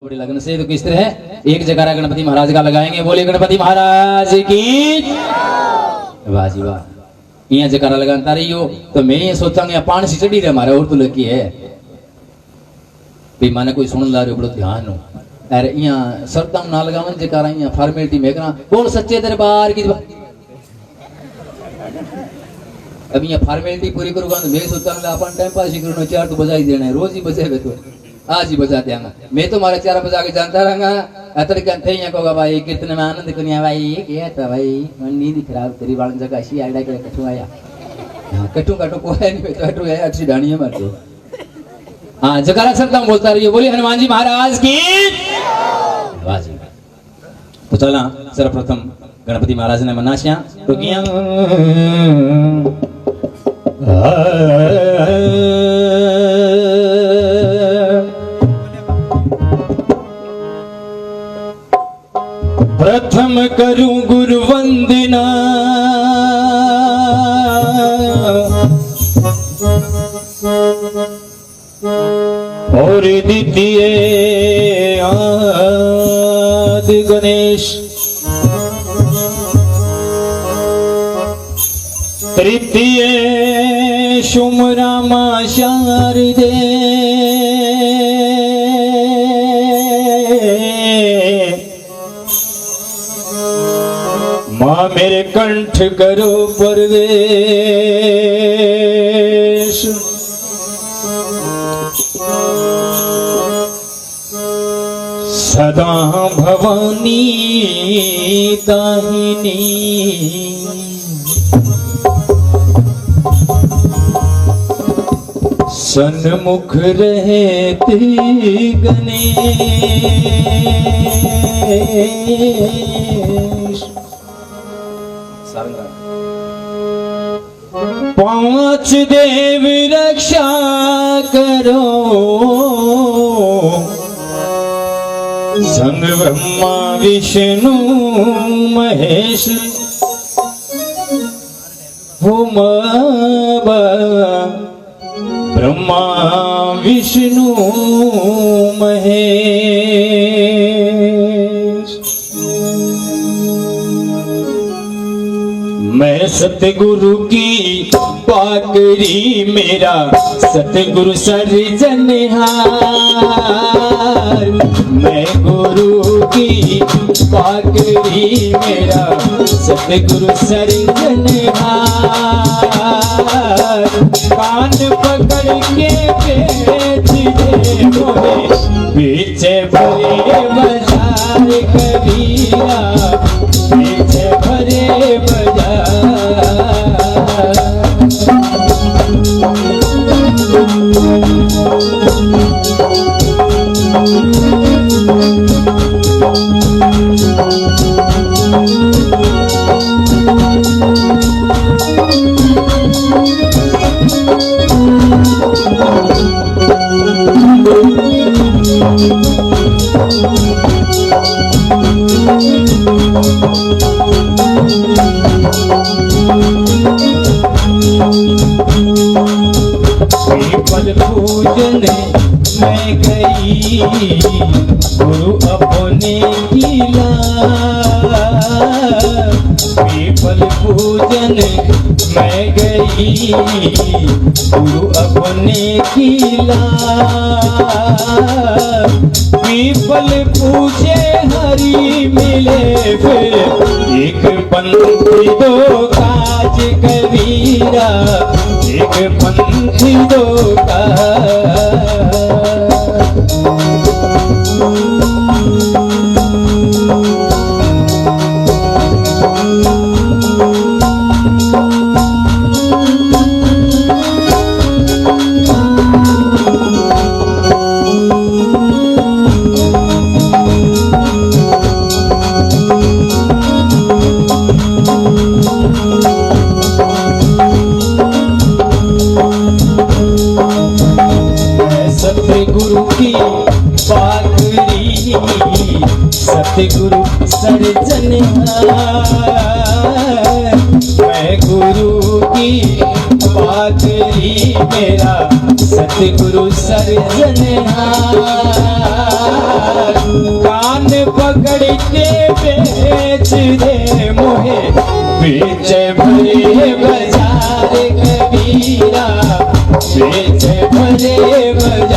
बड़े लगन से तो किस तरह है एक जगह गणपति महाराज का लगाएंगे। बोले गणपति महाराज की वाह जी वाह। यहाँ जगह लगाता रही हो तो मैं ये सोचा पानी से चढ़ी रहे हमारे और तो लगी है भाई माने कोई सुन ला रहे बड़ो ध्यान हो। अरे यहाँ सरदम ना लगावन जगह यहाँ फॉर्मेलिटी में करा बोल सच्चे दरबार की। अब यहाँ फॉर्मेलिटी पूरी करूंगा तो मैं सोचा अपन टाइम पास ही करूँ 4 तो बजा ही देना है रोज ही बजे तो आज ही बजा देंगा। मैं तो मारे 4 बजा के जानता रहूंगा अतर कंथे यहाँ को भाई कीर्तन में आनंद करिया भाई क्या था भाई नींद खराब तेरी वालन जगह ऐसी आइडा के कटू आया कटू कटू को है नहीं तो कटू है अच्छी डाणी है मारते। हाँ जगह सकता हूँ बोलता रहिए। बोली हनुमान जी महाराज की वाह जी। तो चला सर्वप्रथम गणपति महाराज ने मनाश्या तो किया प्रथम करूं गुरु वंदना और द्वितीय आदि गणेश तृतीय शुम रामा शारदे माँ मेरे कंठ करो प्रवेश सदा भवानी दाहिनी सन्मुख रहते गणेश। 5 देव रक्षा करो संग ब्रह्मा विष्णु महेश ब्रह्मा विष्णु महेश। मैं सतगुरु की पाकरी मेरा सतगुरु सर्जनहार। मैं गुरु की पाकरी मेरा सतगुरु सर्जनहार। कान पकड़ के बेच दे मोरे पीछे भरे बाजार कबीरा पीछे भरे पीपल पूजन मैं गई गुरु अपने किला। पीपल पूजन मैं गई गुरु अपने किला। पीपल पूजे हरि मिले फिर एक पंथी 2 काज कबीरा एक पंथी 2 सतगुरु की पाकरी सतगुरु सर्जनहार। मैं गुरु की पाकरी मेरा सतगुरु सर्जनहार कान पकड़ के बेच दे मोहे बेच भरे बाजार कबीरा बेच भरे बाजार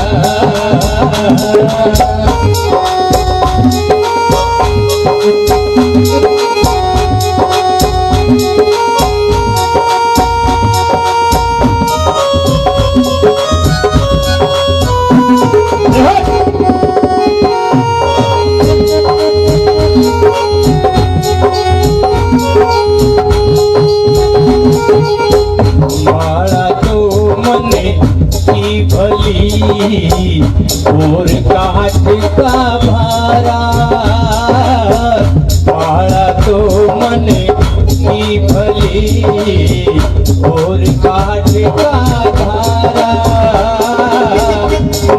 और काट का भारा पाड़ा तो मन की भली और काट का धारा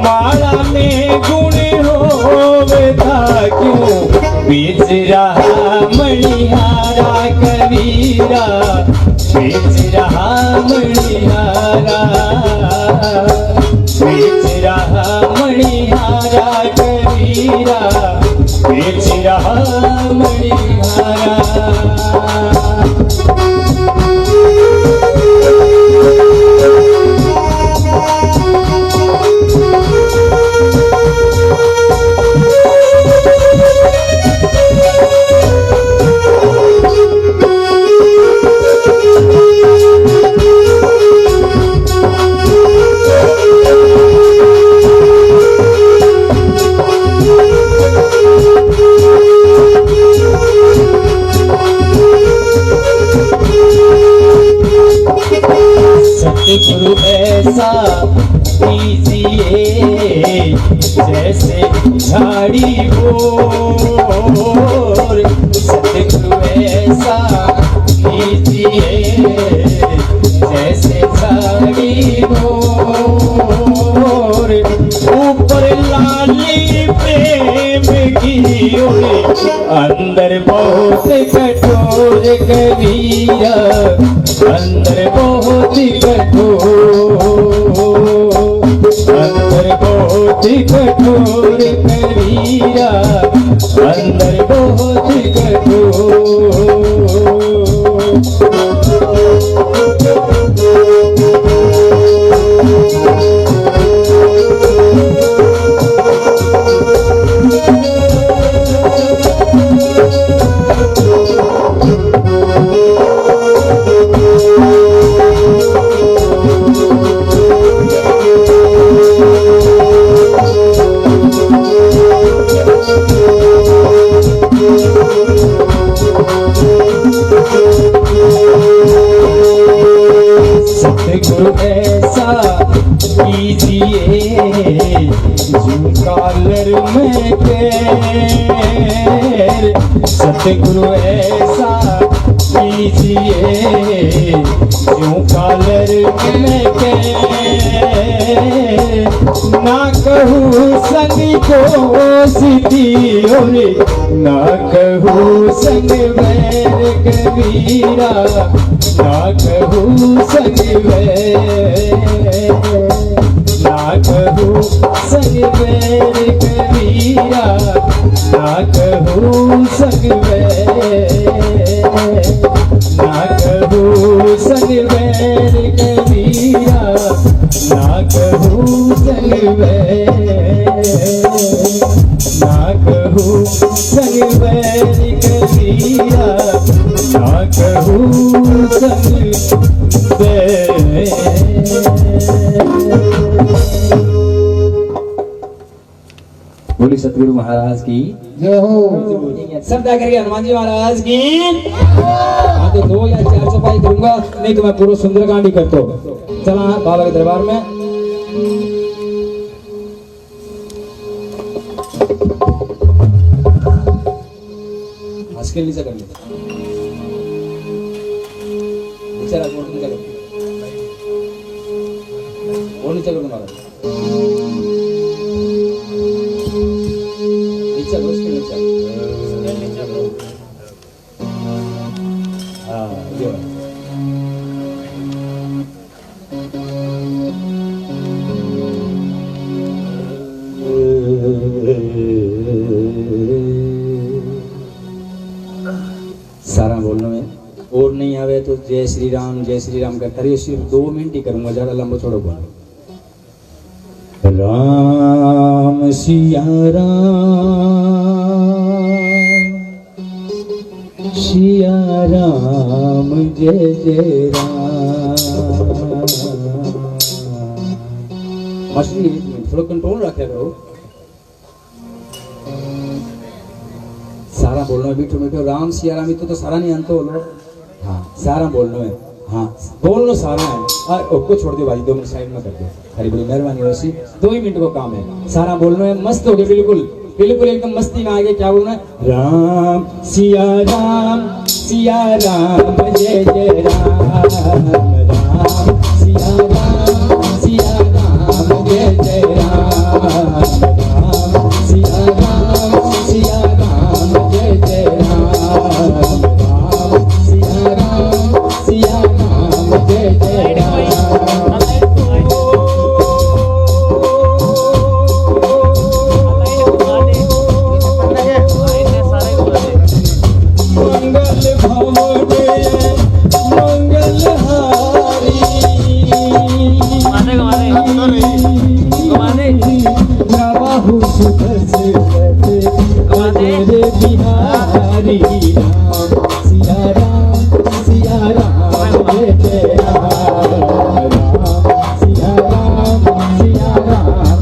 माला में गुण होवेगा क्यों बीच रहा मणिहारा कबीरा बीच रहा मणिहारा बेच रहा मणिहारा कबीरा बेच रहा मणिहारा सतगुरु ऐसा कीजिए जैसे झाड़ी बोर सतगुरु ऐसा कीजिए जैसे झाड़ी बोर ऊपर लाली प्रेम की ओरे अंदर बहुत कठोर कबीरा अंदर बहुत कठोर अंदर बहुत कठोर कबीरा अंदर बहुत कठोर सतगुरु ऐसा कीजिए जो कॉलर में पैर सतगुरु ऐसा कीजिए जो कॉलर में पैर ना कहूँ संग को सीधी और ना कहूँ संग बैर कबीरा ना कहूँ संग ना कहूँ संग बैर कबीरा ना कहूँ संग ना कहूँ संग बैर कबीरा ना कहूँ संग ना कहूँ संग बैर कबीरा ना कहूँ संग बोली सतगुरु महाराज की जय हो। श्रद्धा करिए हनुमान जी महाराज की। हाँ तो 2 या 4 चौपाई करूंगा, नहीं तो मैं पूरा सुंदरकांड ही करता हूँ। चला बाबा के दरबार में। हंस के नीचे कर लेते वो नीचे कर तुम्हारा नीचे करो, उसके नीचे हाँ ये तो जय श्री राम करता रहिए। सिर्फ 2 मिनट ही करूंगा, ज्यादा लंबा छोड़ो बोलो। राम सिया राम जय जय राम। मछली 1 मिनट थोड़ा कंट्रोल रखे करो। सारा बोलना है मीठो मीठो। राम सिया राम तो सारा नहीं अंत बोलो। हाँ सारा बोलना है। हाँ बोलना सारा है। और उसको छोड़ दो भाई, 2 मिनट साइड में कर दो। हरी बड़ी मेहरबानी वैसी 2 ही मिनट को काम है। सारा बोलना है, मस्त हो गया बिल्कुल बिल्कुल एकदम मस्ती में आ गए। क्या बोलना है? राम सिया राम जय जय राम। राम सिया राम जय जय राम। राम सिया राम जय जय राम। राम सिया राम जय जय राम। मंगल भवन मंगल हारी नवाहु सुदर्शन अजर बिहारी। राम सिया राम जय जय राम। राम सिया राम जय जय राम।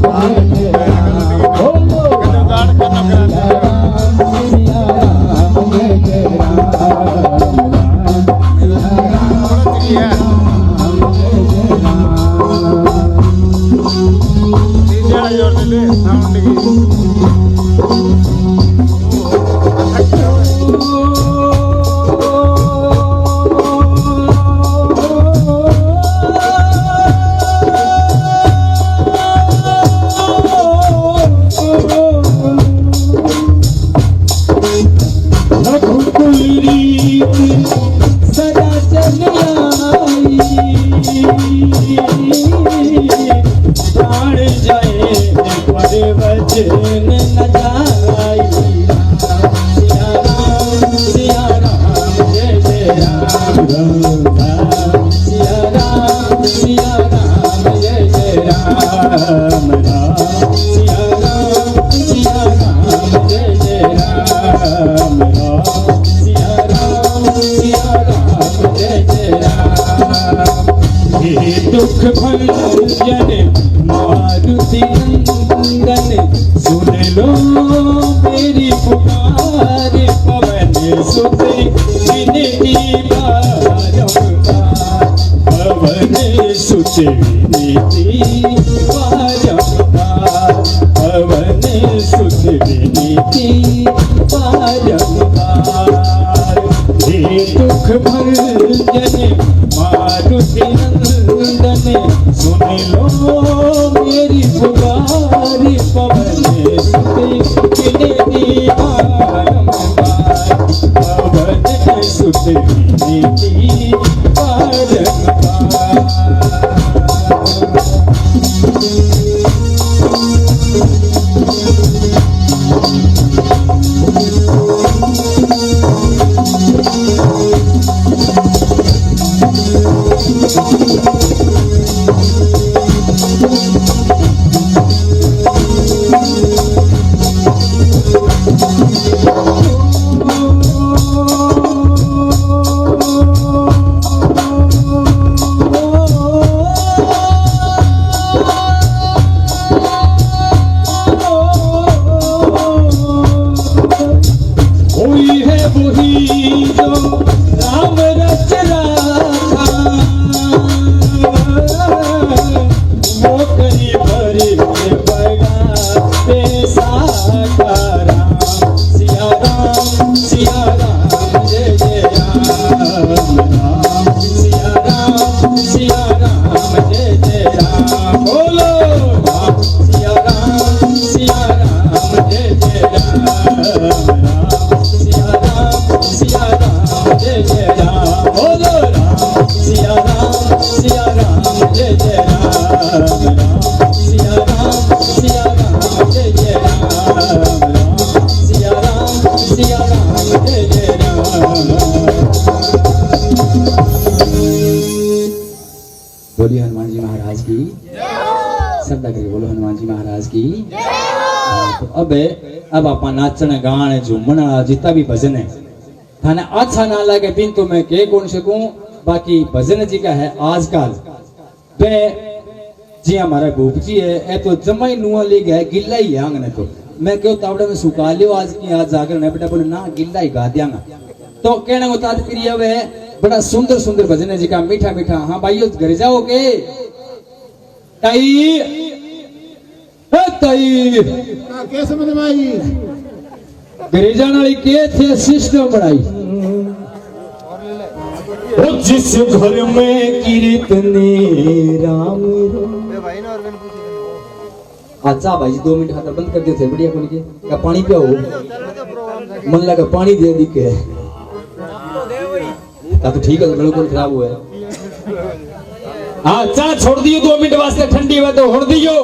बोलो सिया राम जय जय राम। सदा चल आई प्राण जाए पर वचन न जाई। सिया राम जय जय राम। राम सिया राम जय जय राम। राम सिया राम जय जय राम। राम सिया राम जय जय राम। हे दुख भंजन मारुति नंदन सुन लो मेरी पुकार। पवन सुत विनती बारंबार। पवन सुत विनती बारंबार। पवन सुत विनती बारंबार। हे दुख भंजन मारुति नंदन सुन लो मेरी पुकार। पवन सुत विनती बारंबार। पवन सुत विनती बारंबार। कोई है वही जो राम रस की तो अब आप नाचने गाने झूमना जितना भी भजन है थाने अच्छा ना लगे बिन तो मैं के कौन सकूं बाकी भजन जी का है आजकल पे जी हमारा भूप जी है ए तो जमाई नुआ ले गए गिल्ला ही आंग ने तो मैं क्यों तावड़े में सुखा लियो आज की आज जाकर ने बेटा बोले ना गिल्ला ही गा दियांगा तो कहने को तात्पर्य है बड़ा सुंदर सुंदर भजन है जी का मीठा मीठा हाँ भाइयों घर जाओगे ताई ताई के समझ में आई घरे जाने वाली के थे सिस्टम बनाई जिस घर में कीर्तने राम अच्छा भाई 2 मिनट खाता बंद कर दिए थे बढ़िया खोल के क्या पानी पिया हो मन लगा पानी दे दी के तो ठीक है बिल्कुल खराब हुआ है हाँ चा छोड़ दियो 2 मिनट वास्ते ठंडी हुआ तो छोड़ दियो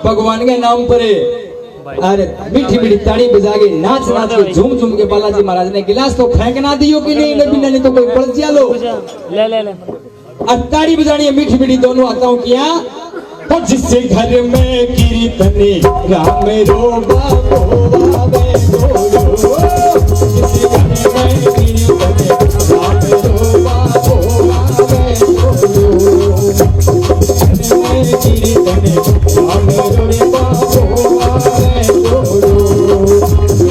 भगवान के नाम पर अरे मीठी मीठी ताड़ी बजा के नाच नाच के झूम झूम के बालाजी महाराज ने गिलास तो फेंक ना दियो कि नहीं नहीं तो कोई पड़ जा लो ले अब ताड़ी बजानी है मीठी मीठी दोनों हाथों किया तो जिससे घर में कीर्तने राम रोबा होवे जिससे घर में कीर्तने राम रोबा होवे कीर्तने राम रोबा होवे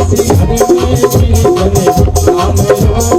जिससे घर में कीर्तने राम रोबा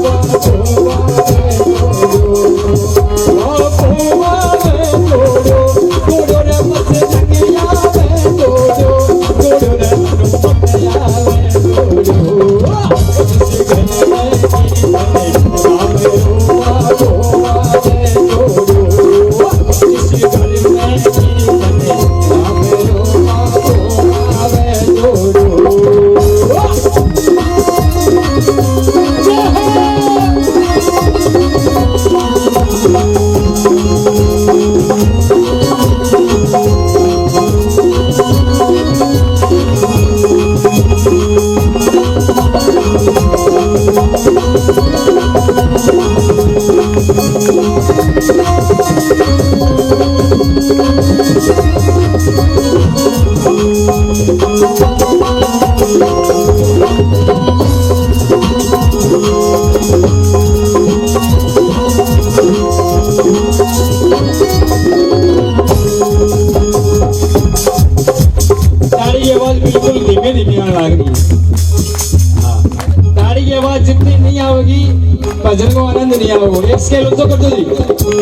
भजन को आनंद नहीं आओगे एक स्केल ऊंचा कर दो जी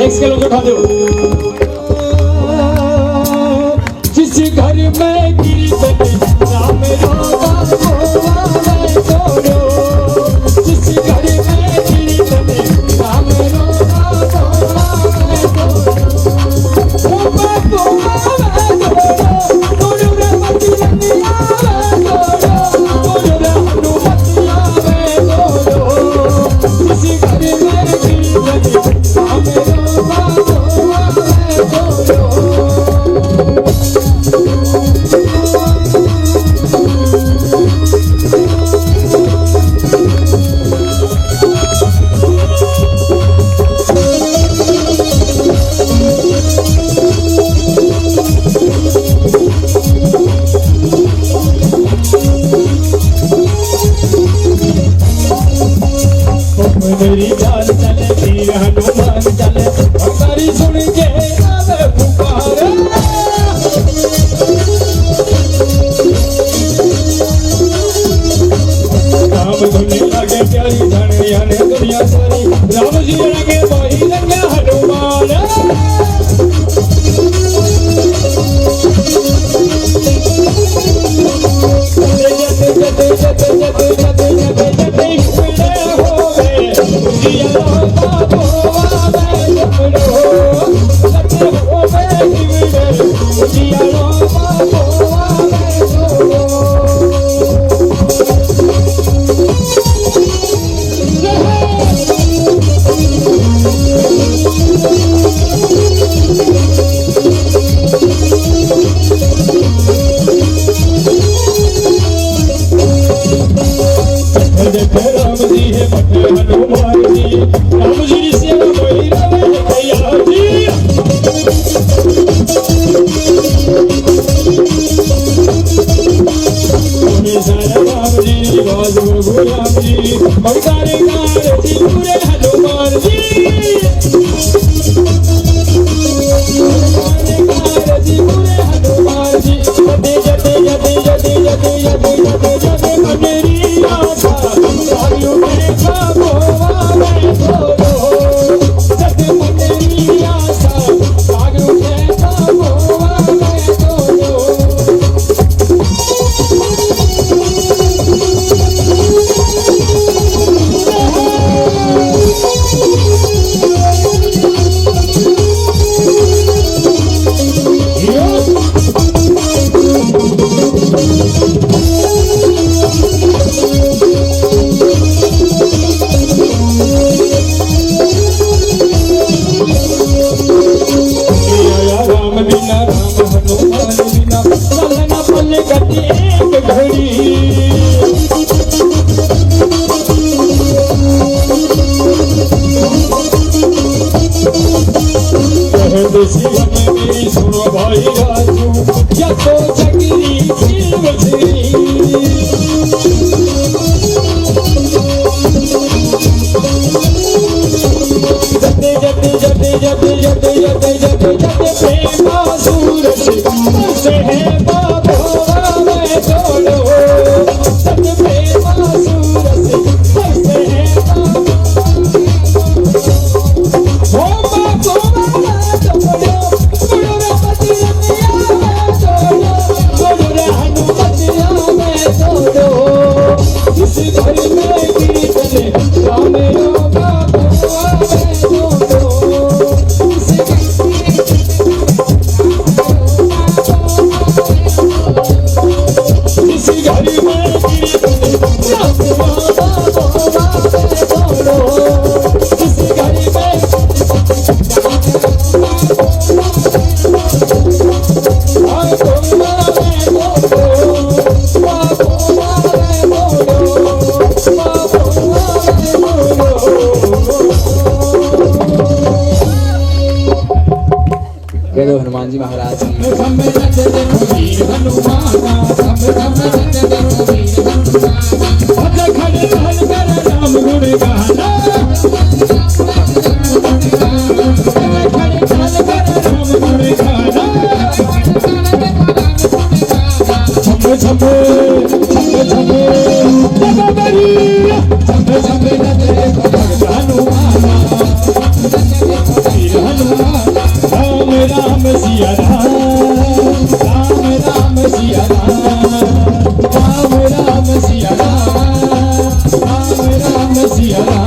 एक स्केल ऊंचा उठा दो जिस घर में कीर्तन राम रोबा होवे तोरो जिस घर में कीर्तन राम रोबा होवे तोरो तोरो रे मति रंगिया तोरो रे हनुमति आवे तोरो किसी घर में कीर्तन राम रोबा होवे तोरो मेरी जान चले तीर हनुमान चले हमारी सुन के आवे पुकारे राम धुनी लगे प्यारी धने आने दुनिया सारी राम जी लगे वही लगे हनुमान राम जी है हनुमान जी राम जी की सेवा वही रवे भैया जी आवाज बुलबुलानी बंगारे गार जी पूरे हनुमान जी बंगारे गार जी पूरे हनुमान जी जते जते जते जते जते जते जते जते मेरी आशा सारियों में खाबोवा मैं बोलो जते मेरी आशा सारियों में खाबोवा मैं बोलो राम बिना राम हनुमान बिना चलना पले गति एक घड़ी कह दे जीवन मेरी सुनो भाई राजू या तो चक्री फिर बजरी जते जते जते जते जते जते जते जते प्रेम सूरज से है बाबा मैं जोड़ो जते प्रेम सूरज से है ओ बाबा जोड़ो जोड़ो पति रतिया जोड़ो जोड़ो हनुमतिया मैं जोड़ो इस घर में कीर्तन राम योगा कह दो हनुमान जी महाराज की राम सिया राम राम राम सिया राम राम राम सिया राम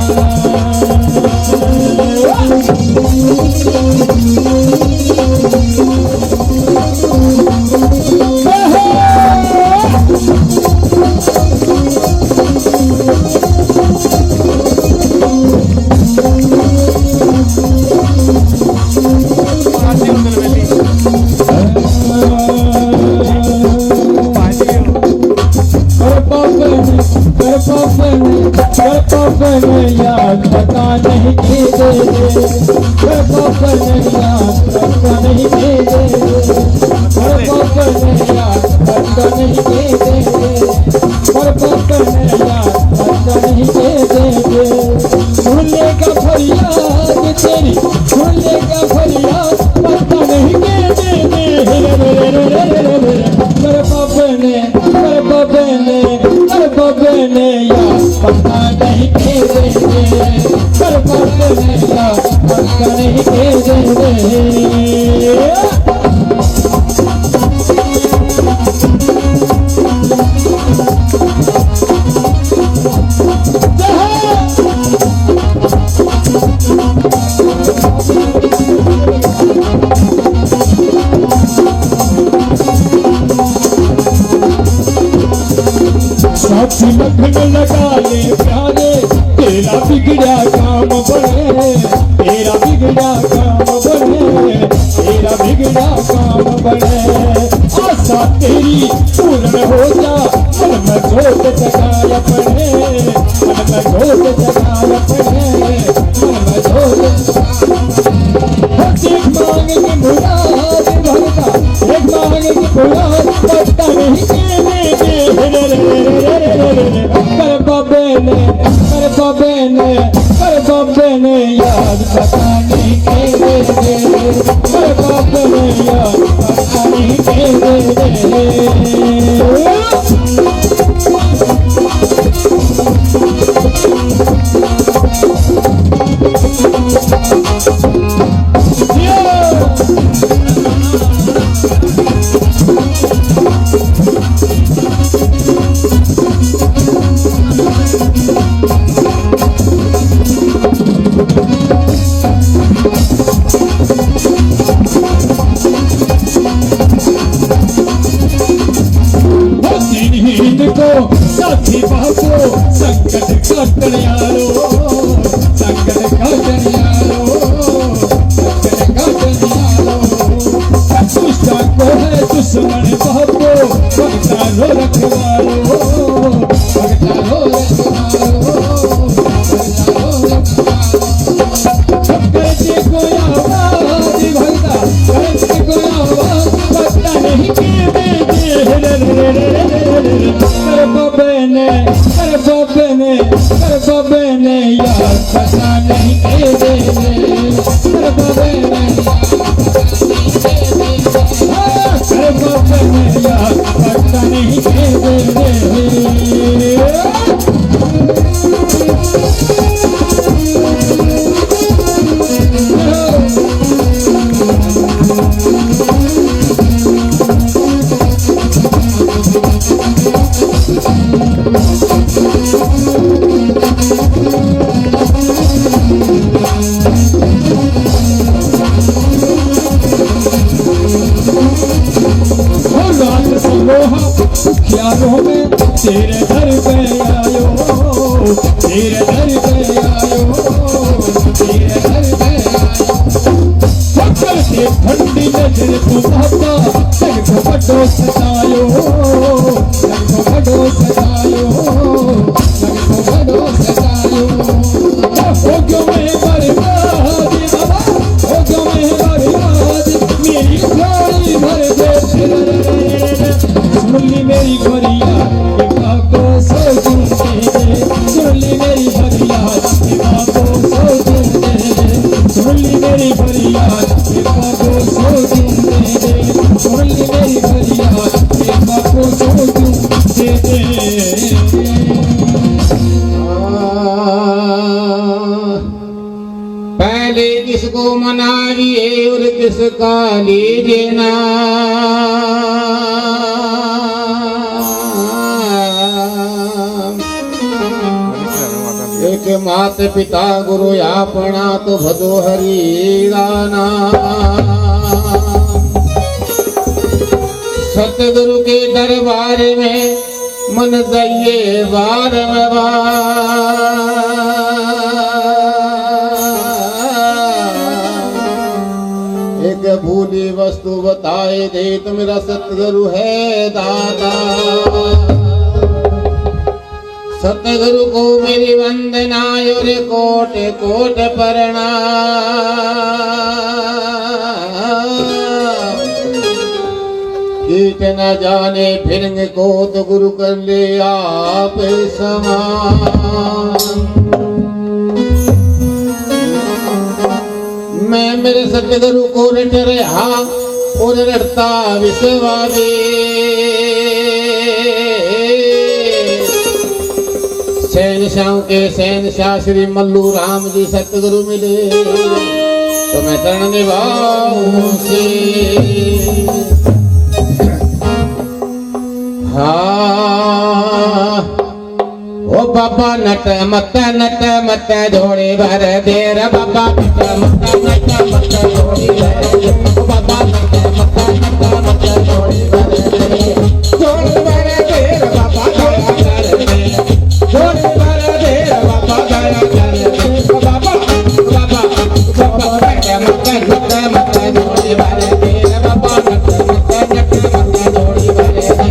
राम राम सिया याद पता नहीं के दे पता नहीं के दे याद पता नहीं के दे याद पता नहीं के दे सुनने का फरियाद तेरी सुनने का फरियाद पता नहीं के दे मेरे पापा ने याद पता नहीं के दे पता नहीं के दे साथी मखन लगा ले प्यारे तेरा बिगड़ा काम बढ़े तेरा बिगड़ा काम बढ़े तेरा बिगड़ा काम बढ़े आशा तेरी पूर्ण हो जा मन में जोत जगाया पड़े मन में जोत जगाया पड़े मन में जोत एक मांग की मुराद भरता एक मांग की मुराद पता नहीं के संकट काटण्यारो संकट काटण्यारो संकट काटण्यारो दुष्टा को है दुश्मन बाबो भगता रो रखवारो भगता रो रखवारो करते को आवाज भगता करते को आवाज भगता नहीं के कर बाबे ने यार पता नहीं के दे कर बाबे ने यार पता नहीं के दे ख्यालों में तेरे घर पे आयो तेरे घर पे आयो तेरे घर पे आयो पकड़ के ठंडी नजर को बाबा जग को बड़ो सतायो जग को बड़ो सतायो जग को बड़ो सतायो हो क्यों मैं बर्बाद बाबा हो क्यों मैं बर्बाद मेरी गाड़ी भर दे सुनली मेरी गोरिया ये बाबो सो दिन दे सुनली मेरी गोरिया ये बाबो सो दिन दे सुनली मेरी गोरिया ये बाबो सो दिन दे सुनली मेरी गोरिया ये बाबो सो दिन दे पहले किसको मनाइए और किसका लीजिए ना एक मात पिता गुरु आपना तो भदो हरि गाना सतगुरु के दरबार में मन जाइए बार में एक भूली वस्तु बताए दे तो मेरा सतगुरु है दादा सतगुरु को मेरी वंदना और कोट कोट प्रणाम कीट न जाने फिरंग को तो गुरु कर ले आप समान मैं मेरे सतगुरु को रट रहा और रटता विश्वासी शहनशाह के शहनशाह श्री मल्लू राम जी सतगुरु मिले तो मैं चरण निभाऊं से हाँ ओ बाबा नट मत जोड़े भर देर बाबा नट मत जोड़े भर दे ओ बाबा नट मत जोड़े भर दे जोड़े भर देर बाबा दया कर दे जोड़े भर देर बाबा दया कर दे बाबा बाबा बाबा मत जोड़े भर देर बाबा नट मत जोड़े भर दे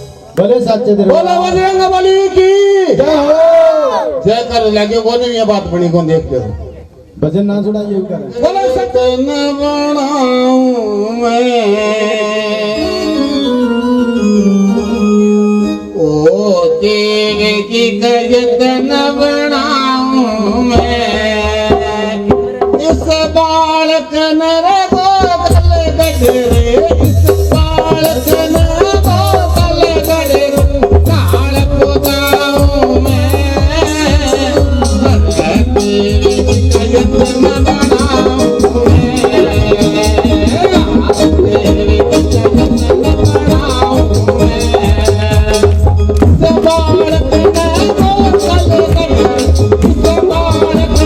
बोला बजरंग बली की जय कर लगे को नहीं ये बात बनी को देखते हो भजन ना सुनाइए कर बोला सतन बनाऊं मैं ओ देव की जतन बनाऊं मैं इस बालक नर गोगल गडरे इस बालक नर गोगल गडरे काल पुदाऊं मैं तेरी जतन बनाऊं तेरी जतन बनाऊं बालक न गोगल गडरे इस बालक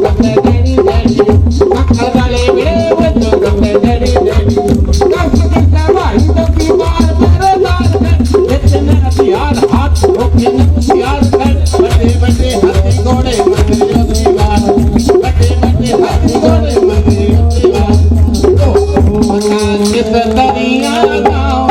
कपड़े डैडी डैडी अक्कल वाले बिड़े वो तो कपड़े डैडी डैडी कब कितना भाई तो की बार मेरे दाल में इतना प्यार हाथ ओके प्यार कर बड़े बड़े हाथी घोड़े मरे योगी बार बड़े बड़े हाथी घोड़े मरे योगी बार कित दरिया गाँव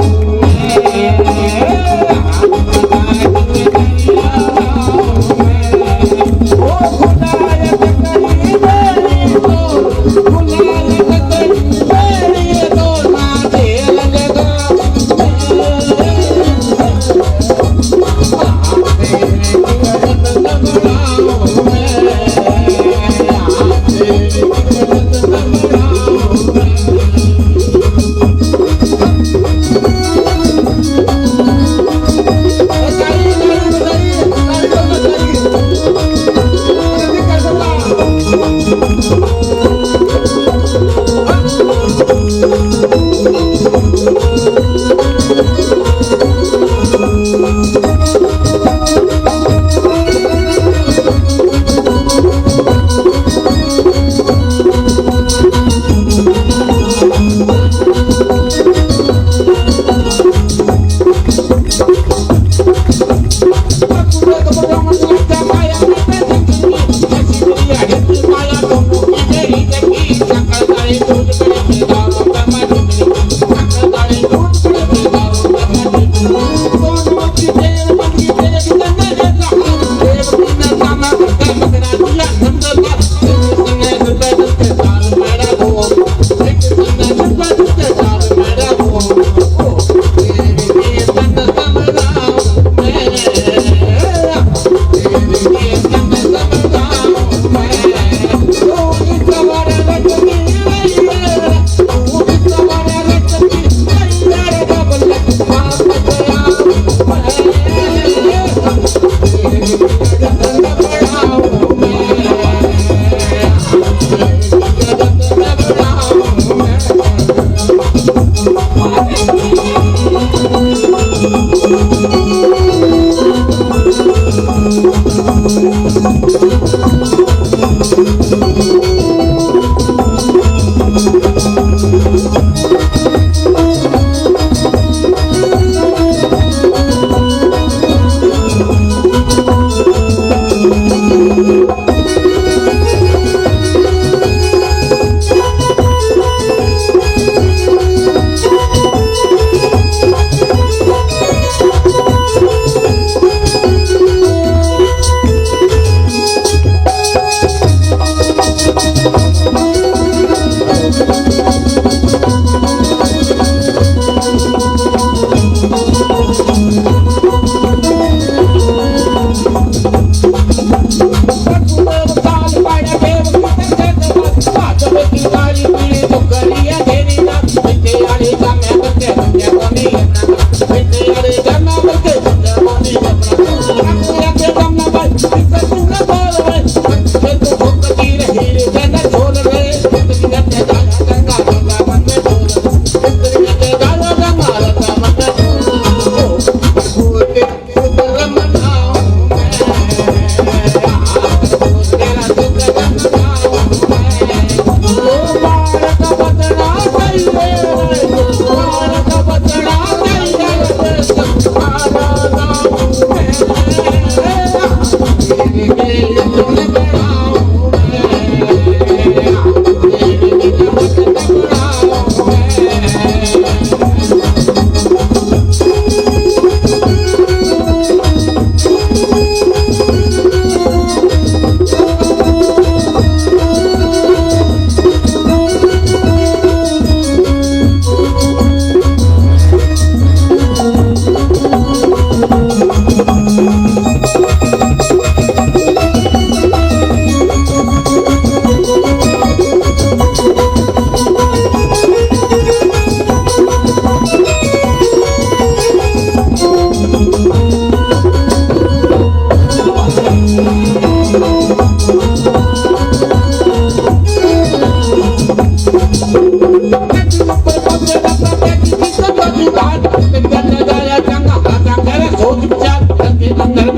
अंदर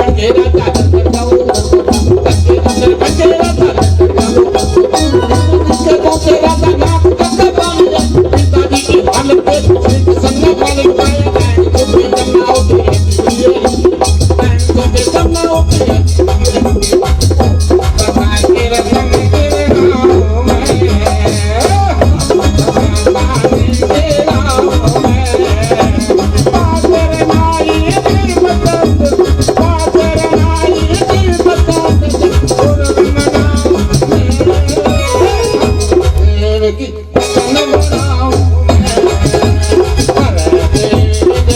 बैठे रहता है की जतन बनाऊं मैं,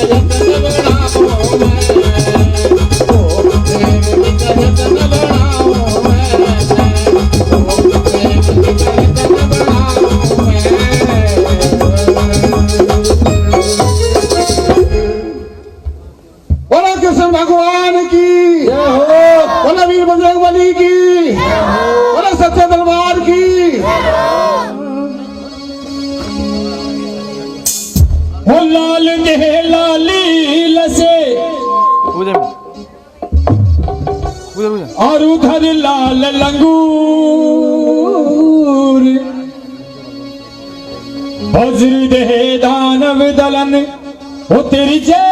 जतन बनाऊं मैं, ओ प्रेम की जतन बनाऊं मैं, ओ प्रेम की जतन बनाऊं मैं। बोला कृष्ण भगवान की जय हो बोला वीर बजरंगबली की बोला सच्चे दरबार की। हो लाल देह लाली लसे और उधर लाल लंगूर वज्र देह दानव दलन हो तेरी जय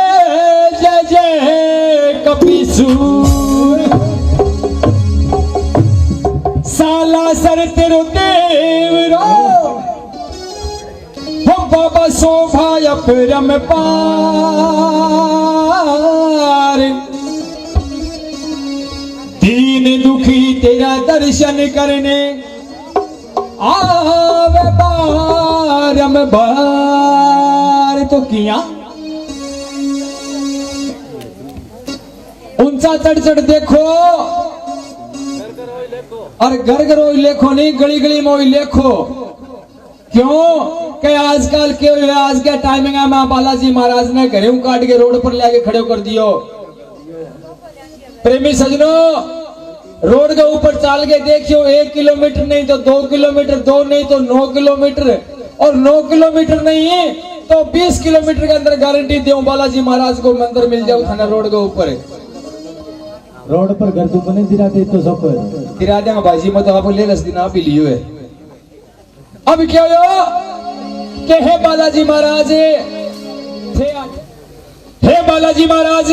जय जय कपीसूर साला सर तेरो देवरो हो बाबा शोभा अपरम पार दीन दुखी तेरा दर्शन करने आवे बारम बार तो किया ऊंचा चढ़ चढ़ देखो और घर घर लेखो नहीं गली गली में लेखो क्यों कि आजकल के आज के टाइमिंग में बालाजी महाराज ने घरे काट के रोड पर लाके खड़े कर दियो। प्रेमी सजनों रोड के ऊपर चाल के देखियो 1 किलोमीटर नहीं तो 2 किलोमीटर 2 नहीं तो 9 किलोमीटर और 9 किलोमीटर नहीं तो 20 किलोमीटर के अंदर गारंटी दो बालाजी महाराज को मंदिर मिल जाओ थाना रोड के ऊपर। रोड पर घर तो बने दिराते तो सब दिरा देंगे भाजी मैं तो आपको ले लस दिन आप ही लियो है। अब क्या हो कि हे बालाजी महाराज हे बालाजी महाराज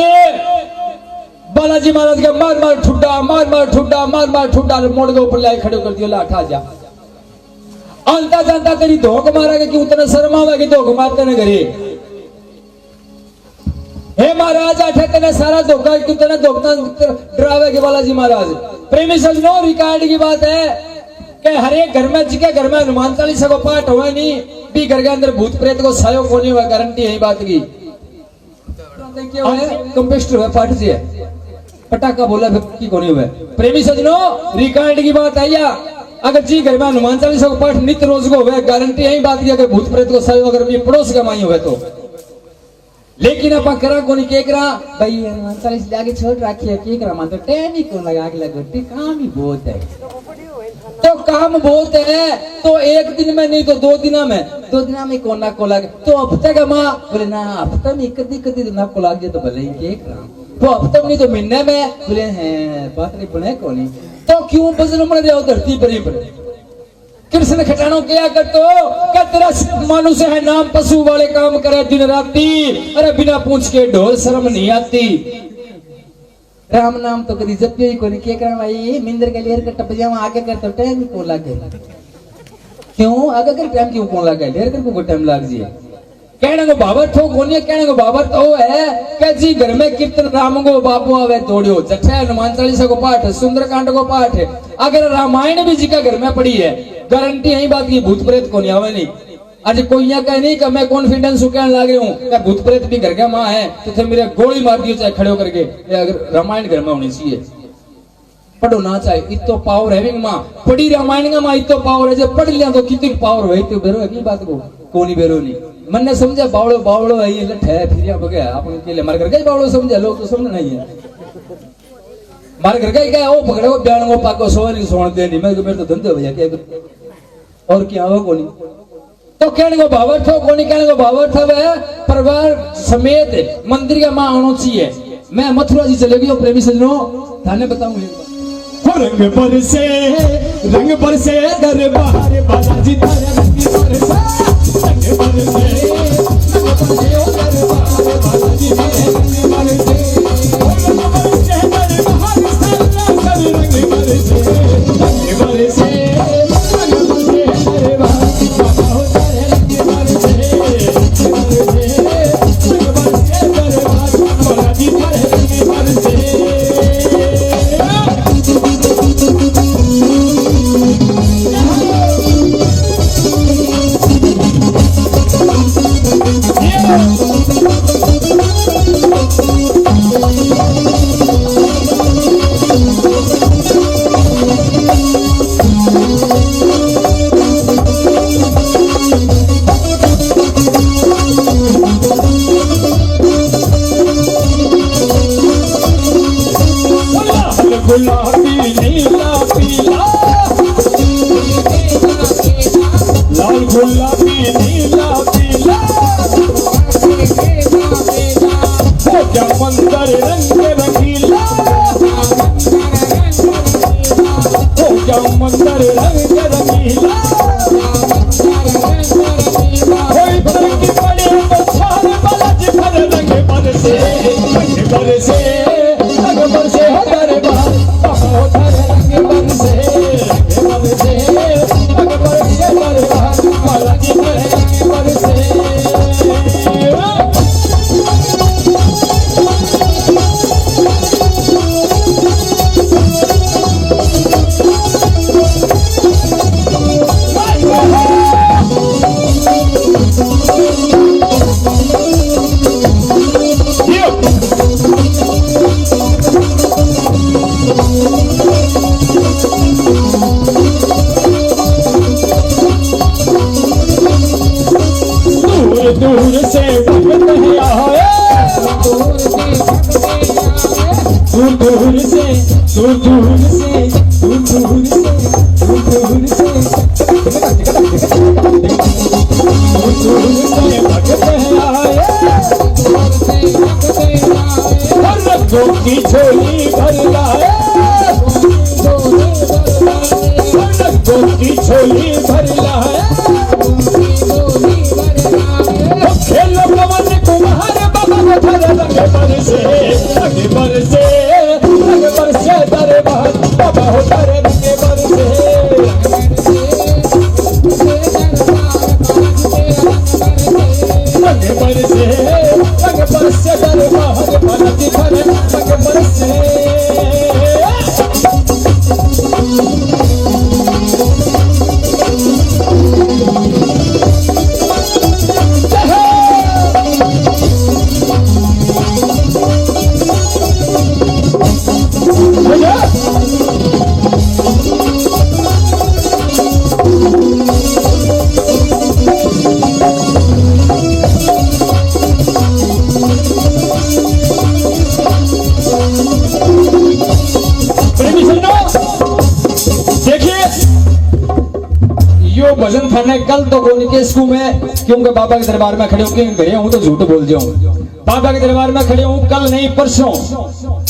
बालाजी महाराज का मार मार ठुड्डा मार मार ठुड्डा मार मार ठुड्डा मोड़ के ऊपर लाए खड़े कर दियो ला ठा जा आंता जानता तेरी धोख मारेगा कि उतना शर्म आवेगी धोख मारते न करे। हे महाराज आठे तेने सारा धोखा क्यों तेने धोखा डरावेगी बालाजी महाराज। प्रेमी सजनों रिकॉर्ड की बात है कि हर एक घर में जिके घर में हनुमान चालीसा को पाठ हुआ नहीं भी घर के अंदर भूत प्रेत को सायो को नहीं हुआ गारंटी है बात की। कंपेस्टर हुआ पाठ से पटाखा बोला की को नहीं हुआ। प्रेमी सजनों रिकॉर्ड की बात है या अगर जी घर में हनुमान चालीसा को पाठ नित्य रोज को हुआ गारंटी यही बात की अगर भूत प्रेत को सायो अगर भी पड़ोस का माई हुआ तो। लेकिन अपन करा को नहीं के करा भाई हनुमान चालीसा आगे छोड़ रखिए के करा मान तो टाइम ही क्यों लगा के लगती काम ही बहुत है तो काम बहुत है तो एक दिन में नहीं तो 2 दिन में 2 दिन में कोना को लगे तो हफ्ते का माँ बोले ना हफ्ता में कदी कदी दिन आपको लग जाए तो भले ही के करा तो हफ्ता में नहीं तो महीने में बोले हैं बात नहीं बने को नहीं तो क्यों बजन मर जाओ धरती पर कृष्ण खटानो क्या करते हो क्या तेरा मानुष है नाम पशु वाले काम करे दिन राती अरे बिना पूछ के ढोल शर्म नहीं आती राम नाम तो कभी जपियो ही कोनी के करा भाई मिंदर के लेर के टप जावा आगे कर तो टाइम को लागे क्यों आगे कर टाइम क्यों को लागे लेर कर को टाइम लाग जी कहने को बाबर ठो कोनी कहने को बाबर तो है कि जी घर में कीर्तन राम को बाबू आवे तोड़ियो जठे हनुमान चालीसा को पाठ सुंदरकांड को पाठ अगर रामायण भी जी का घर में पड़ी है गारंटी यही बात की भूत प्रेत को नहीं आवे नहीं। आज कोई यहाँ कहे नहीं कि मैं कॉन्फिडेंस कहने लग रही हूँ भूत प्रेत भी घर का माँ है तो थे मेरे गोली मार दियो चाहे खड़े होकर के अगर रामायण घर में होनी चाहिए पढ़ो ना चाहे इतो पावर है माँ पढ़ी रामायण का माँ इतो पावर है जब पढ़ लिया तो कितनी पावर है तो बेरो अगली बात को कोनी बेरो नहीं मन ने समझा बावड़ो बावड़ो है ये लठ है फिर यहाँ गया अपन के लिए मार कर गए बावड़ो समझा लोग तो समझ नहीं है मार कर गए क्या वो पकड़े वो बयान वो पाको सोने सोने दे नहीं मैं तो मेरे तो धंधे भैया क्या और क्या हो कोनी तो कहने को बाबर था कोनी कहने को बाबर था वह परिवार समेत मंदिर का माँ आना चाहिए। मैं मथुरा जी चले गई प्रेमी सजनों थाने बताऊंगी रंग बरसे दरबार बालाजी तारे रंग बरसे रंग बरसे दरबार बालाजी तारे रंग बरसे रंग बरसे मंजर रंग रंगीला कोई तरंगी पड़े तो छान बालाजी भर रंग बरसे रंग बरसे हो दरबार बाबा हो थारे रंग बरसे रंग बरसे दरबार बालाजी भर रंग बरसे दूर से भगत है आए दूर से दूर से भगत है आए रंगों की झोली भर लाए रंगों की झोली भर लाए खेलो पवन कुमार बाबा को धर रंग बरसे दरबार बाबा हो धर रंग बरसे रंग बरसे दरबार बालाजी भर रंग बरसे भजन थाने कल तो बोल के स्कूल में क्योंकि बाबा के दरबार में खड़े होके गए हूं तो झूठ बोल जाऊं बाबा के दरबार में खड़े हूं कल नहीं परसों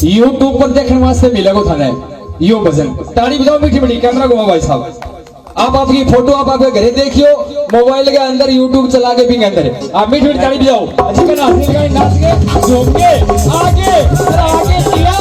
यूट्यूब पर देखने वास्ते मिलेगा थाने यो भजन ताड़ी बजाओ मीठी मीठी कैमरा घुमाओ भाई साहब आप आपकी फोटो आप आपके घरे देखियो मोबाइल के अंदर यूट्यूब चला के भी के अंदर आप मीठी मीठी ताड़ी बजाओ अच्छी का नाच के झूम के आगे किया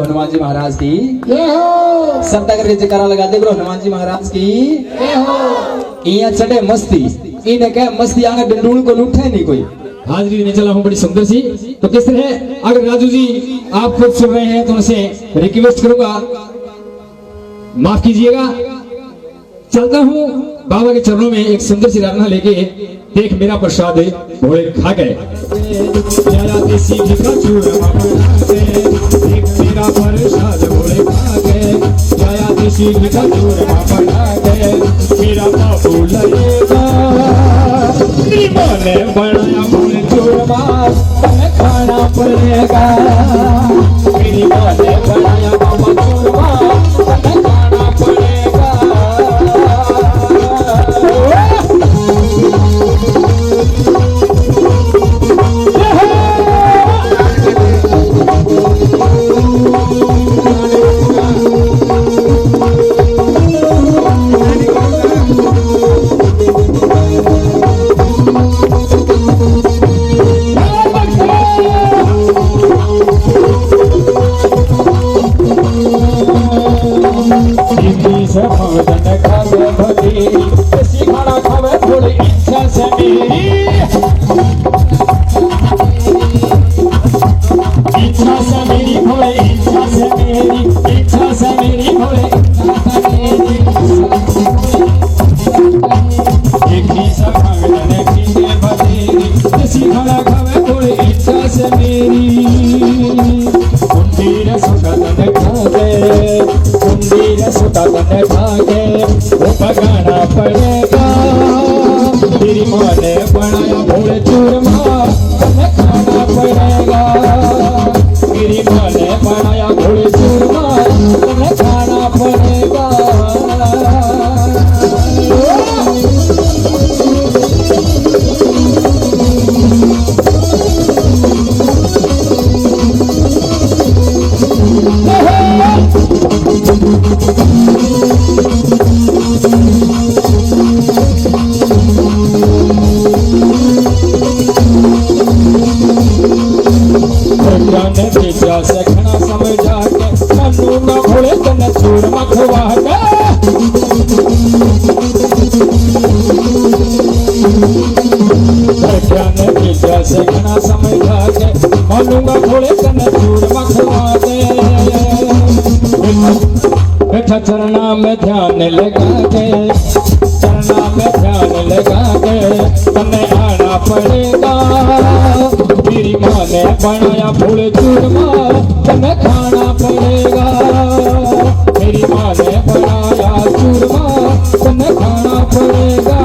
हनुमान जी महाराज की संतागर जयकारा लगा दे ब्रो हनुमान जी महाराज की इया चढ़े मस्ती इन्हें कह मस्ती आगे डंडूल को लूटे नहीं कोई। हाजरी देने चला हूँ बड़ी सुंदर सी। तो किस तरह अगर राजू जी आप खुद सुन रहे हैं तो उनसे रिक्वेस्ट करूंगा, माफ कीजिएगा चलता हूँ बाबा के चरणों में एक सुंदर सी राधना लेके। देख मेरा प्रसाद भोले खा गए, जया देसी घी का चूरमा बना गए। देख मेरा प्रसाद भोले खा गए, जया देसी घी का चूरमा बना गए। मेरा बाबू लगेगा ने बनाया भोले चूरमा, तुम्हें खाना पड़ेगा। मेरी माँ ने बनाया बाबा चूरमा, तुम्हें खाना पड़ेगा। खाना खावे थोड़ी इच्छा से मेरी, इच्छा से मेरी भोले, इच्छा से मेरी, इच्छा से मेरी भोले, इच्छा से मेरी। एक ही सा खाने पीने बतेरी, देसी खाना खावे थोड़ी इच्छा से मेरी। कुंडीर सुता तन खा गए, कुंडीर सुता तन खा गए, वो पकाना पड़ेगा। तेरी माँ ने बनाया भोले चूरमा, तुम्हें खाना पड़ेगा। तेरी माँ ने बनाया भोले चूरमा, तुम्हें खाना पड़ेगा। सखना समझा के मनु न भोले तन चूरमा खुआ के। सखना समझा के मनु न भोले तन चूरमा खुआ के। बैठा चरना में ध्यान लगा के, चरना में ध्यान लगा के, तने आना पड़ेगा। तेरी माँ ने बनाया भोले चूरमा, तुम्हें खाना पड़ेगा। मेरी माँ ने बनाया चूरमा, तुम्हें खाना पड़ेगा।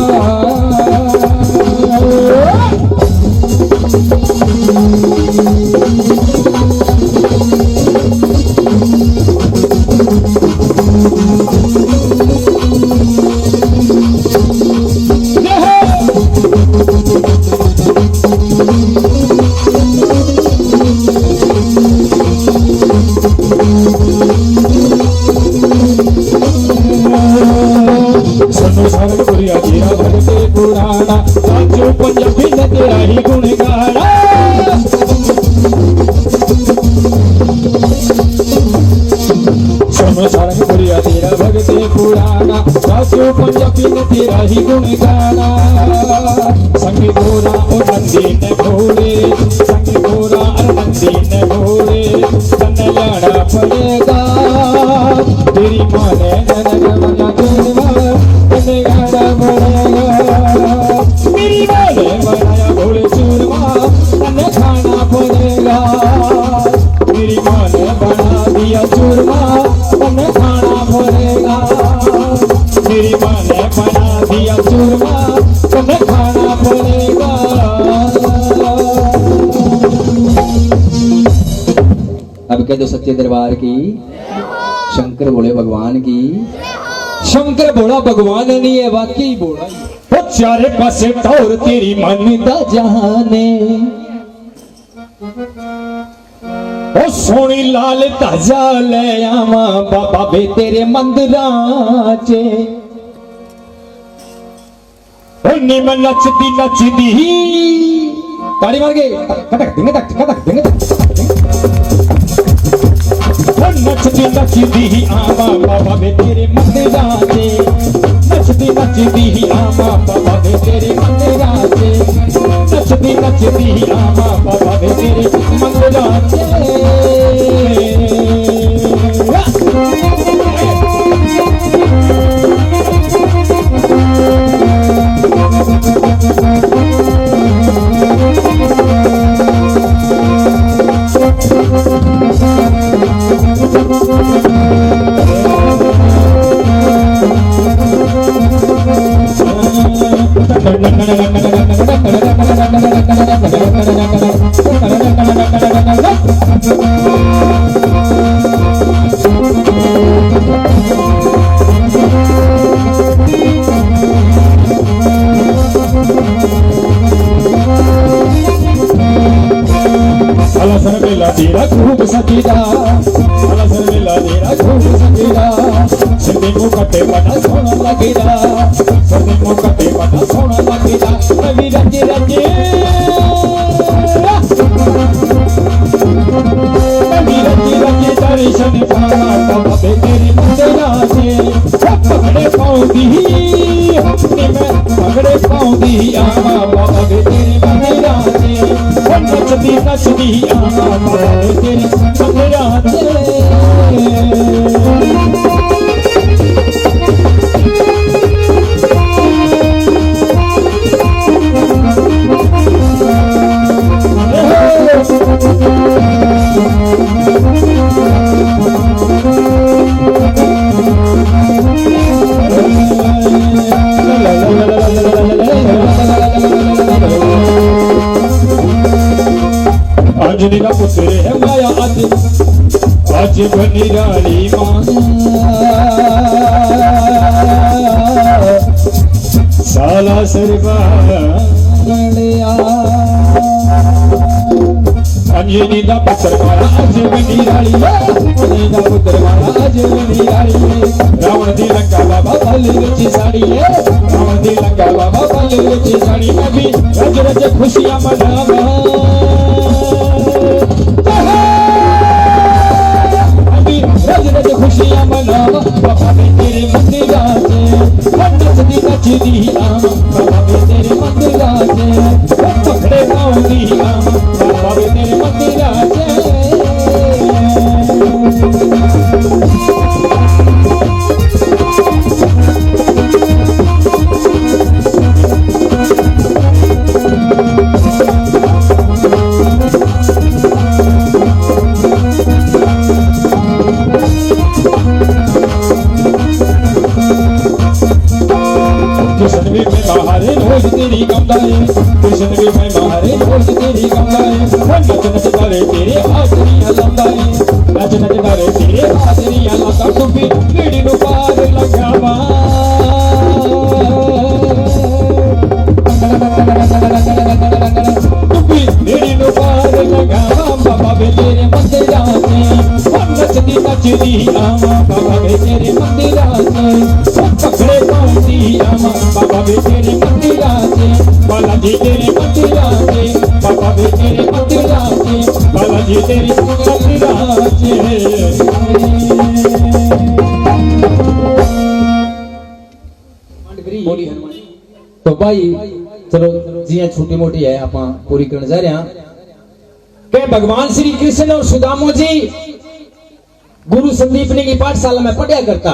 सनु सारन पुरिया जीरा भगते पुराना, साचो पंजाबी ने तेरा ही गुण गाना। सनु सारन पुरिया जीरा भगते पुराना, साचो पंजाबी ने तेरा ही गुण गाना। संगी गोरा और नंदी ने भोले, संगी गोरा और नंदी ने भोले, तन्ने लाना पड़ेगा। तेरी माँ ने बनाया चूरमा, तन्ने खाना पड़ेगा। मेरी माँ ने बनाया भोले चूरमा, तन्ने खाना पड़ेगा। मेरी माँ ने बना दिया चूरमा, तन्ने खाना पड़ेगा। मेरी माँ ने बना दिया चूरमा, तन्ने खाना पड़ेगा। अब कह दो सच्चे दरबार की, शंकर भोले भगवान की। शंकर भोला भगवान नहीं है, वाकई भोला ही। वो चारे पासे टोर तेरी मन दा जहाने, ओ सोनी लाल ताजा ले आवा बाबा बे तेरे मंदिरां च। ओ निम नचदी नचदी ताड़ी मार के कटक दिंगे तक कटक दिंगे तक। नचदी नचदी आवा बाबा बे तेरे मंदिरां च, नचदी नचदी आवा बाबा बे तेरे मंदिरां च, नचदी नचदी आवा बाबा बे तेरे मंदिरां च। अलसर मेला तेरा खूब सजीदा, अलसर मेला तेरा खूब सजीदा, सिंधी मुकटे बड़ा सोना लगेदा, सिंधी मुकटे बड़ा सोना लगेदा, रवि रजे रजे रवि रजे रजे दर्शन पाना बाबे तेरे मंदिरा से, पगड़े पाऊंगी पगड़े पाऊंगी आमा बाबे तेरे मंदिरा से, नचदी नचदी आमा बाबे तेरे मंदिरा से। अंजनी का पुत्र है माया आज बनी रानी मां, साला अंजनी का पुत्र माया आज बनी रानी, अंजनी का पुत्र माया आज बनी रानी, रावण दी लंका बाबा बल रची साड़ी है, रावण दी लंका बाबा बल रची साड़ी, मैं भी रज रज खुशियां मनावा, रज रज खुशियां मनावा बाबा मैं तेरे मंदिरा से, नचदी नचदी आमा बाबा मैं तेरे मंदिरा से, पकड़े पाऊंगी आमा बाबा मैं तेरे मंदिरा से। कृष्ण भी मैं बाहरे रोज तेरी गंगाए, कृष्ण भी मैं बाहरे रोज तेरी गंगाए, नच नच करे तेरे हाजरियां लंगाए, नच नच करे तेरे हाजरियां लंगा, तू भी पीड़ी नु पार लगावा, तू भी पीड़ी नु पार लगावा बाबा वे तेरे मंदिरा से, नचदी नचदी आमा बाबा वे तेरे मंदिरा से, पकड़े पाऊंगी आमा बाबा वे तेरे मंदिरा से, बालाजी तेरे मंदिरा से, बाबा वे तेरे मंदिरा से, बालाजी तेरे मंदिरा से। तो भाई चलो जियां छोटी मोटी है आप पूरी करने जा रहे हैं के भगवान श्री कृष्ण और सुदामा जी गुरु संदीपनी की पाठशाला में पढ़ा करता।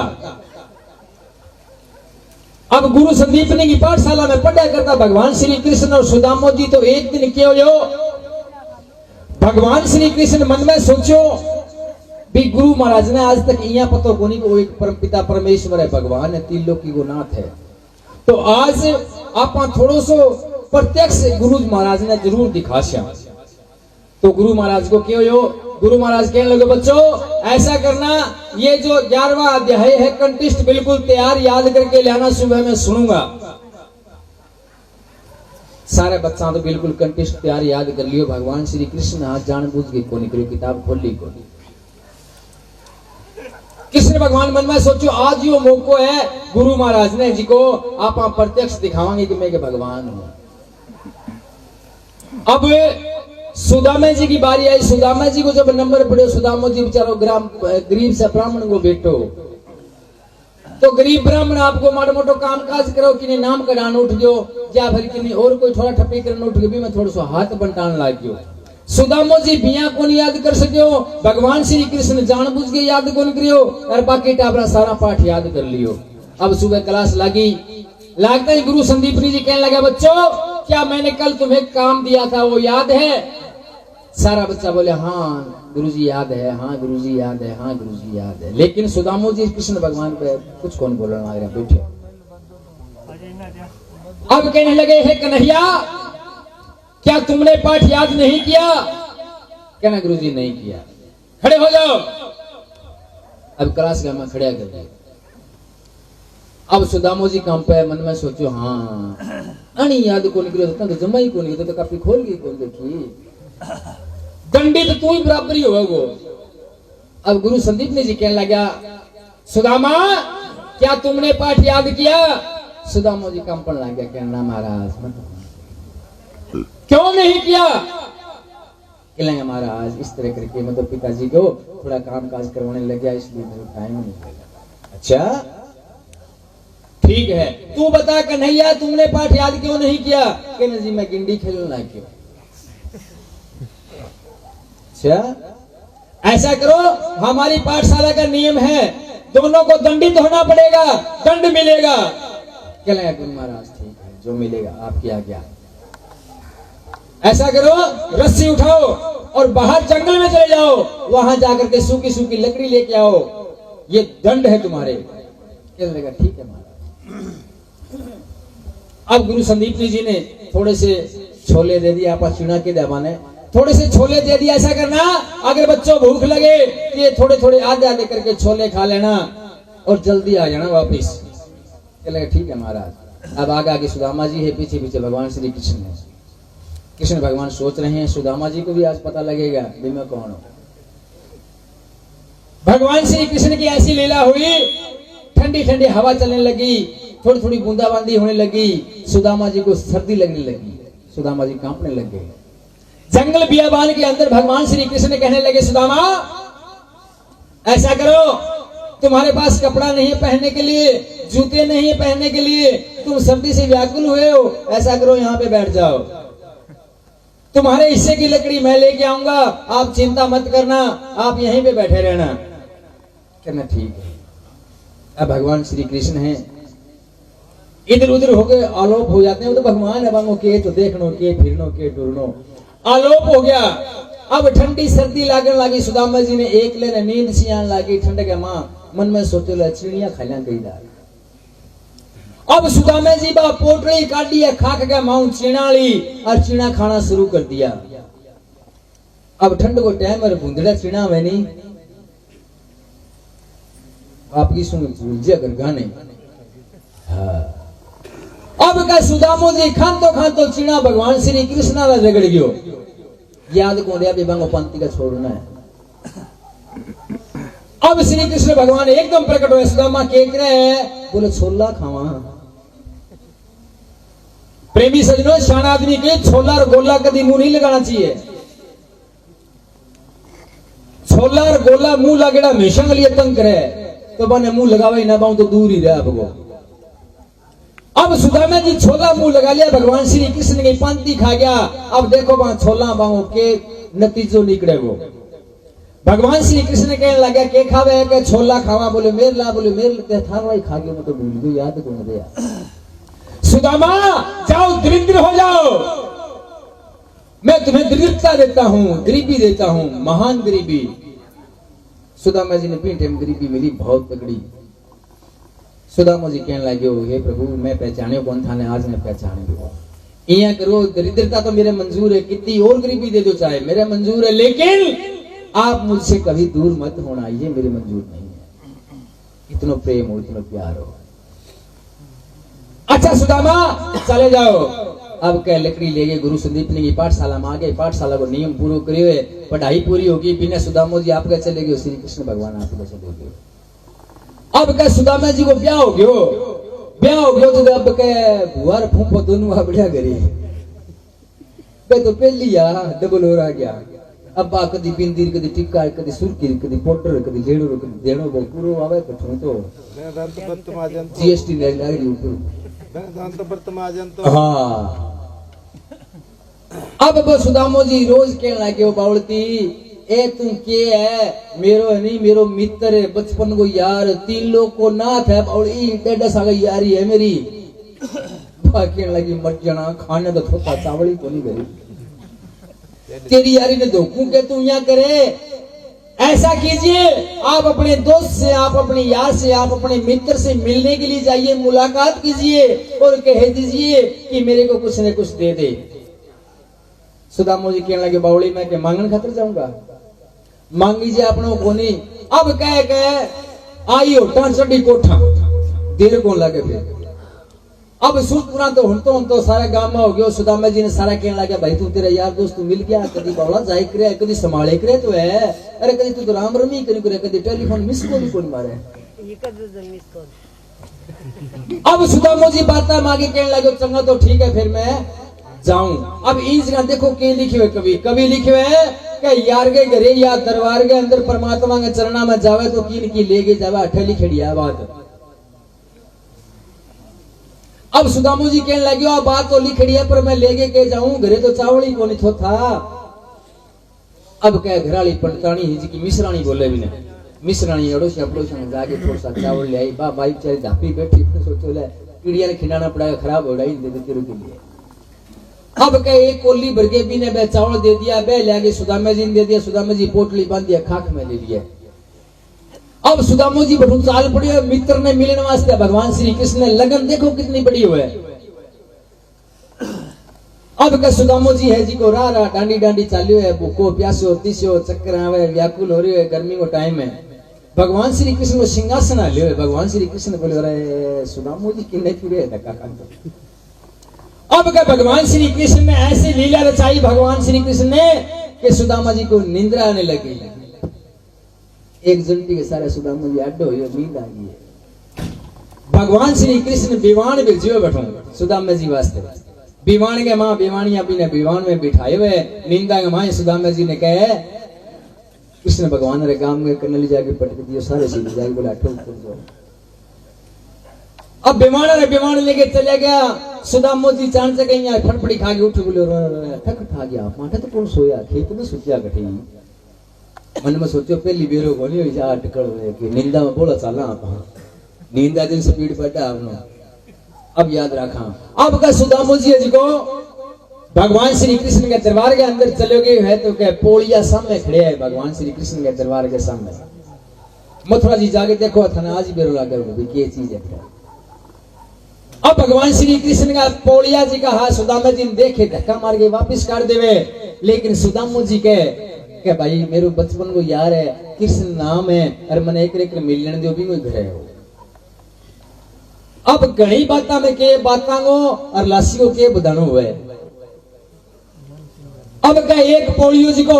अब गुरु संदीपनी की पाठशाला में पढ़ा करता भगवान श्री कृष्ण और सुदामा जी, तो एक दिन क्यों हो भगवान श्री कृष्ण मन में सोचो भी गुरु महाराज ने आज तक यहाँ पतो को नहीं को एक परम पिता परमेश्वर है, भगवान है, तीन लोक की वो नाथ है, तो आज आप थोड़ो सो प्रत्यक्ष गुरु महाराज ने जरूर दिखाशा। तो गुरु महाराज को क्यों हो, गुरु महाराज कहने लगे बच्चों ऐसा करना, ये जो 11वां अध्याय है कंटेस्ट बिल्कुल तैयार याद करके लाना, सुबह में सुनूंगा। सारे बच्चा तो बिल्कुल कंटेस्ट तैयार याद कर लियो। भगवान श्री कृष्ण आज जानबूझ के को निकलो, किताब खोल ली को। कृष्ण भगवान मन में सोचो आज यो मौको है गुरु महाराज ने जी को आप प्रत्यक्ष दिखावांगे कि मैं के भगवान हूं। अब सुदामा जी की बारी आई। सुदामा जी को जब नंबर पड़े, सुदामा जी बेचारो गरीब से ब्राह्मण को बेटो, तो गरीब ब्राह्मण आपको माड़ो मोटो काम काज करो कि नाम कढ़ान उठ गयो या फिर कि और कोई थोड़ा ठप्पी करने उठ गयो, भी मैं थोड़ा सा हाथ बंटान लाग गयो। सुदामा जी बिया को नहीं याद कर सको, भगवान श्री कृष्ण जानबूझ के याद कौन करियो और बाकी टापरा सारा पाठ याद कर लियो। अब सुबह क्लास लगी, लगता ही गुरु संदीपनी जी कहने लगा बच्चों क्या मैंने कल तुम्हें काम दिया था वो याद है? सारा बच्चा बोले हाँ गुरुजी याद है, हाँ गुरुजी याद है, हाँ गुरुजी याद है। लेकिन सुदामा जी कृष्ण भगवान पे कुछ कौन बोलना लग रहा, बैठे। अब कहने लगे हे कन्हैया क्या तुमने पाठ याद नहीं किया? कहना गुरुजी नहीं किया। खड़े हो जाओ। अब क्लास का मैं खड़ा कर दिया। अब सुदामो जी काम पे मन में सोचो, हाँ अणी याद को निकलो तो जमा ही को नहीं तो काफी खोल गई कौन देखी दंडी तो तू ही बराबरी होगा। अब गुरु संदीप ने जी कहने लगा, सुदामा क्या तुमने पाठ याद किया? सुदामा जी कंपन लग गया, कहना महाराज क्यों नहीं किया? कहलेंगे महाराज इस तरह करके मतलब पिताजी को थोड़ा काम काज करवाने लग गया इसलिए मेरे टाइम नहीं लगा। अच्छा ठीक है, तू बता कन्हैया तुमने पाठ याद क्यों नहीं किया? कहना जी मैं गिंडी खेलना क्यों। अच्छा ऐसा करो, हमारी पाठशाला का नियम है दोनों को दंडित होना पड़ेगा, दंड मिलेगा। कहलेंगे गुरु महाराज ठीक है जो मिलेगा आपकी आज्ञा। ऐसा करो रस्सी उठाओ और बाहर जंगल में चले जाओ, वहां जाकर के सूखी सूखी लकड़ी लेके आओ, ये दंड है तुम्हारे। कहने लगा ठीक है महाराज। अब गुरु संदीप जी ने थोड़े से छोले दे दिया, आपस चुना के दबाने थोड़े से छोले दे दिया। ऐसा करना अगर बच्चों भूख लगे तो ये थोड़े थोड़े आधे आधे करके छोले खा लेना और जल्दी आ जाना वापिस। कहने लगा ठीक है महाराज। अब आगे आगे सुदामा जी है, पीछे पीछे भगवान श्री कृष्ण है। कृष्ण भगवान सोच रहे हैं सुदामा जी को भी आज पता लगेगा कि मैं कौन हूं। भगवान श्री कृष्ण की ऐसी लीला हुई, ठंडी ठंडी हवा चलने लगी, थोड़ी थोड़ी बूंदाबांदी होने लगी, सुदामा जी को सर्दी लगने लगी, सुदामा जी कांपने लग गए। जंगल बियाबान के अंदर भगवान श्री कृष्ण कहने लगे, सुदामा ऐसा करो तुम्हारे पास कपड़ा नहीं है पहनने के लिए, जूते नहीं है पहनने के लिए, तुम सर्दी से व्याकुल हुए हो, ऐसा करो यहाँ पे बैठ जाओ, तुम्हारे हिस्से की लकड़ी मैं लेके आऊंगा, आप चिंता मत करना, आप यहीं पे बैठे रहना। कहना ठीक है। अब भगवान श्री कृष्ण हैं, इधर उधर होके आलोप हो जाते हैं, वो तो भगवान है बांगो के तो देखनो के फिरनो के टुरनो, आलोप हो गया। अब ठंडी सर्दी लागने लगी, सुदामा जी ने एक लेने नींद सी आने लगी, ठंड के मां मन में सोचे ला चिड़िया खाइला गई दाल। अब सुदामा जी बा पोटली काटी है, खाक के मां चिड़ाली और चिड़ा खाना शुरू कर दिया। अब ठंड को टाइम और बूंदड़ा चिड़ा में नहीं आपकी सुन अगर गाने। हाँ। अब का सुदामो जी खान तो चिड़ा भगवान श्री कृष्ण ला रगड़ गयो, याद को दिया बेबांगो पंक्ति का छोड़ना है। अब श्री कृष्ण भगवान एकदम प्रकट हुए, सुदामा के रहे बोले छोला खावा। प्रेमी सजनों शान आदमी के छोला और गोला कभी मुंह नहीं लगाना चाहिए। छोला और गोला मुंह लगेड़ा हमेशा के लिए तंग करे, तो बने मुंह लगावा ही ना पाऊं तो दूर ही रहे आपको। अब सुदामा जी छोला मुंह लगा लिया, भगवान श्री कृष्ण की पंक्ति खा गया। अब देखो वहां छोला बाहों के नतीजों निकले वो। भगवान श्री कृष्ण कहने लगा के खावे के छोला खावा, बोले मेरे ला, बोले मेरे थारा ही खा गया, मैं तो भूल गई, याद कौन दिया। सुदामा जाओ दरिद्र हो जाओ, मैं तुम्हें दरिद्रता देता हूं, गरीबी देता हूं, महान गरीबी। सुदामा जी ने पीठे में गरीबी मिली बहुत तगड़ी। सुदामा जी कहने लगे, हे प्रभु मैं पहचाने कौन था ने आज मैं पहचाने दो। इया करो दरिद्रता तो मेरे मंजूर है, कितनी और गरीबी दे दो चाहे मेरे मंजूर है, लेकिन आप मुझसे कभी दूर मत होना, ये मेरे मंजूर नहीं है। इतना प्रेम हो, इतना प्यार हो। अच्छा सुदामा चले जाओ। अब कह लकड़ी ले गए, गुरु संदीप ने की पाठशाला में आ गए, पाठशाला को नियम पूरा करे, पढ़ाई पूरी होगी, बिना सुदामा जी आपके चले गए, श्री कृष्ण भगवान आपके चले गए। अब कह सुदामा जी को ब्याह हो गयो, ब्याह हो गयो तो अब कह भुआर फूफो दोनों आ बढ़िया करी, तो पहली या डबल हो रहा गया। अब्बा कदी बिंदीर कदी टिक्का कदी सुरकी कदी पाउडर कदी लेड़ो कदी देणो वो पूरो आवे कठो तो जीएसटी ले लागी ऊपर। हाँ अब सुदामो जी रोज कहने लगे, वो बावलती ए तू के है, मेरो है नहीं, मेरो मित्र है, बचपन को यार, 3 लोग को नाथ है, बावली 1.5 साल की यारी है मेरी। कहने लगी मत जाना, खाने तो थोड़ा चावल ही तो नहीं करी, तेरी यारी ने धोखू के तू यहाँ करे। ऐसा कीजिए, आप अपने दोस्त से, आप अपने यार से, आप अपने मित्र से मिलने के लिए जाइए, मुलाकात कीजिए और कह दीजिए कि मेरे को कुछ न कुछ दे दे। सुदामा जी कहने लगे बावली में के मांगन खातर जाऊंगा मांगी जे अपनों कोनी अब कह आई हो टान चढ़ी कोठा देर को लगे फिर अब सूतपुरा तो हम तो सारे गांव में हो गयो सुदामा जी ने सारा कहने लगे भाई तू तेरा यार दोस्त तू मिल गया कभी बावला जाए करे कभी संभाले करे तो है अरे कभी तू तो राम रमी करे कभी टेलीफोन मिस कॉल ही कौन मारे अब सुदामा जी बात मांगे कहने लगे चंगा तो ठीक है फिर मैं जाऊं अब इस जगह देखो के लिखे हुए कवि लिखे हुए कि यार के घरे या दरबार के अंदर परमात्मा के चरणा में जावे तो किन की लेके जावे अठली खड़िया बात अब सुदामा जी कहने लगे बात तो लिखड़ी है पर मैं लेके के जाऊं घरे तो चावल ही कोनी थो था अब कह घराली पटतानी ही जी की मिश्रानी बोले भी ने मिश्रानी अड़ोसी अपड़ोसी जाके थोड़ा सा चावल ले आई बा भाई बेचारी झापी बैठी सोचो ले कीड़िया ने खिलाना पड़ा खराब हो रही दे तेरे के लिए अब कह एक कोली भरके भी ने बे चावल दे दिया बे ले आगे सुदामा जी ने दे दिया सुदामा जी पोटली बांध दिया खाक में ले लिया अब सुदामा जी बड़ू चाल पड़ी मित्र ने मिलने वास्ते भगवान श्री कृष्ण ने लगन देखो कितनी बड़ी हुए अब का सुदामा जी है जी को रा डांडी डांडी चालियो है भूखो प्यासो तीसो चक्कर आवे व्याकुल हो रही है गर्मी को टाइम है भगवान श्री कृष्ण को सिंहासन लियो है भगवान श्री कृष्ण बोले अरे सुदामा जी किन्ने फिरे धक्का खाते अब का भगवान श्री कृष्ण ने ऐसी लीला रचाई भगवान श्री कृष्ण ने कि सुदामा जी को निंद्रा आने लगी एक जंटी के सारे सुदामा जी अड्डो हो नींद आ गई है भगवान श्री कृष्ण विवान में जियो बैठो सुदामा जी वास्ते विवान के मां विवानी अपनी ने विवान में बिठाए हुए निंदा के मां सुदामा जी ने कहे कृष्ण भगवान रे गांव में कन्नली जाके पटक दियो सारे सीधे जाके बोला ठोक जाओ अब विमान लेके चले गया सुदामा जी चांद से कहीं यार फटफड़ी खा के उठ बोले ठक खा गया माठा तो कौन सोया खेत में सुतिया कठी मन में सोचो पहली बेरो कोनी हुई जा अटकल हुए कि निंदा में बोला चला आप नींदा दिन स्पीड पटा आपनो अब याद रखा अब का सुदामा जी जी को भगवान श्री कृष्ण के दरबार के अंदर चले गए है तो क्या पोलिया सामने खड़े है भगवान श्री कृष्ण के दरबार के सामने मथुरा जी जाके देखो थाना आज बेरो लागे ये चीज है अब भगवान श्री कृष्ण का पोलिया जी का हाथ सुदामा जी ने देखे धक्का मार के वापिस कर देवे लेकिन सुदामा जी के भाई मेरे बचपन को यार है कृष्ण नाम है और मैंने एक मिलने दो भी कोई घरे हो अब घनी बाता में के बाता को और लासियों के बधानो हुए अब का एक पोलियो जी को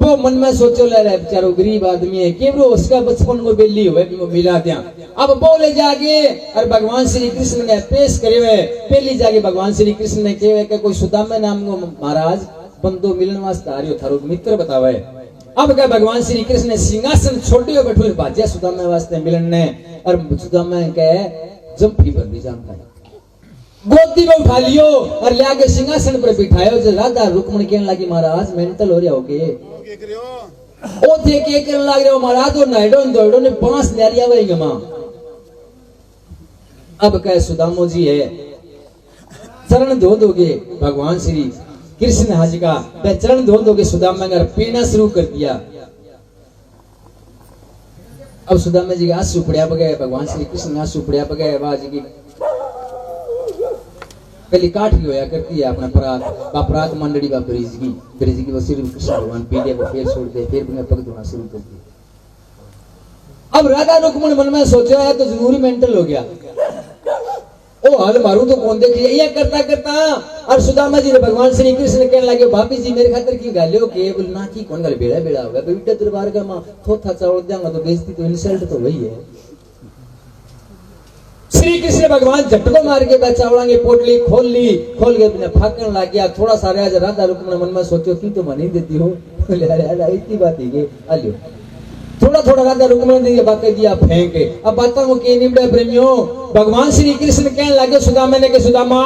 वो मन में सोचो ले रहा है बेचारो गरीब आदमी है कि वो उसका बचपन को बेली हुए वो मिला दिया अब बोले जाके और भगवान श्री कृष्ण ने पेश करे हुए पहली जाके भगवान श्री कृष्ण ने कहे कि कोई सुदामा नाम को महाराज बंदो मिलने वास्ते आ रही थारो मित्र बतावे अब क्या भगवान श्री कृष्ण ने सिंहासन छोड़े बैठो भाज्या सुदामा वास्ते मिलने और सुदामा कहे जंपी पर भी जानता है गोदी में उठा लियो और ले आके सिंहासन पर बिठायो जो राधा रुक्मणी कहने लगी महाराज मेंटल हो रहा होगे ओ थे के करने लग रहे हो महाराज और नाइडो दोड़ो ने 5 नारिया वही मां अब कह सुदामा जी है चरण धो दोगे भगवान श्री कृष्ण हाजी का चरण धो दोगे सुदामा ने पीना शुरू कर दिया अब सुदामा जी का आंसू पड़िया बगे भगवान श्री कृष्ण आंसू पड़िया बगे बाजी की पहली काट की होया करती है अपना परात मंडली का ब्रिज की वसीर कृष्ण भगवान पी लिया फिर छोड़ दे फिर उन्हें पग धोना शुरू कर दिया अब राधा रुक्मणी मन में सोचा है तो जरूरी मेंटल हो गया ओ हाल मारू तो कौन देखिए ये करता करता और सुदामा जी ने भगवान श्री कृष्ण कहने लगे भाभी जी मेरे खातिर की गालियो के बोल ना की कौन गल बेड़ा बेड़ा होगा बेटा दरबार का मां थोथा चावल देंगा तो बेइज्जती तो इंसल्ट तो वही है श्री कृष्ण भगवान झटको मार के चावला की पोटली खोल के बिना फाकन लग गया थोड़ा सा राजा राधा रुक्मणी मन में सोचो तू तो मनी देती हो इतनी बात ही आलियो थोड़ा राधा रुक्मणी बातें दिया फेंक के अब बातों को के निबड़े प्रेमियों भगवान श्री कृष्ण कहने लगे सुदामा ने के सुदामा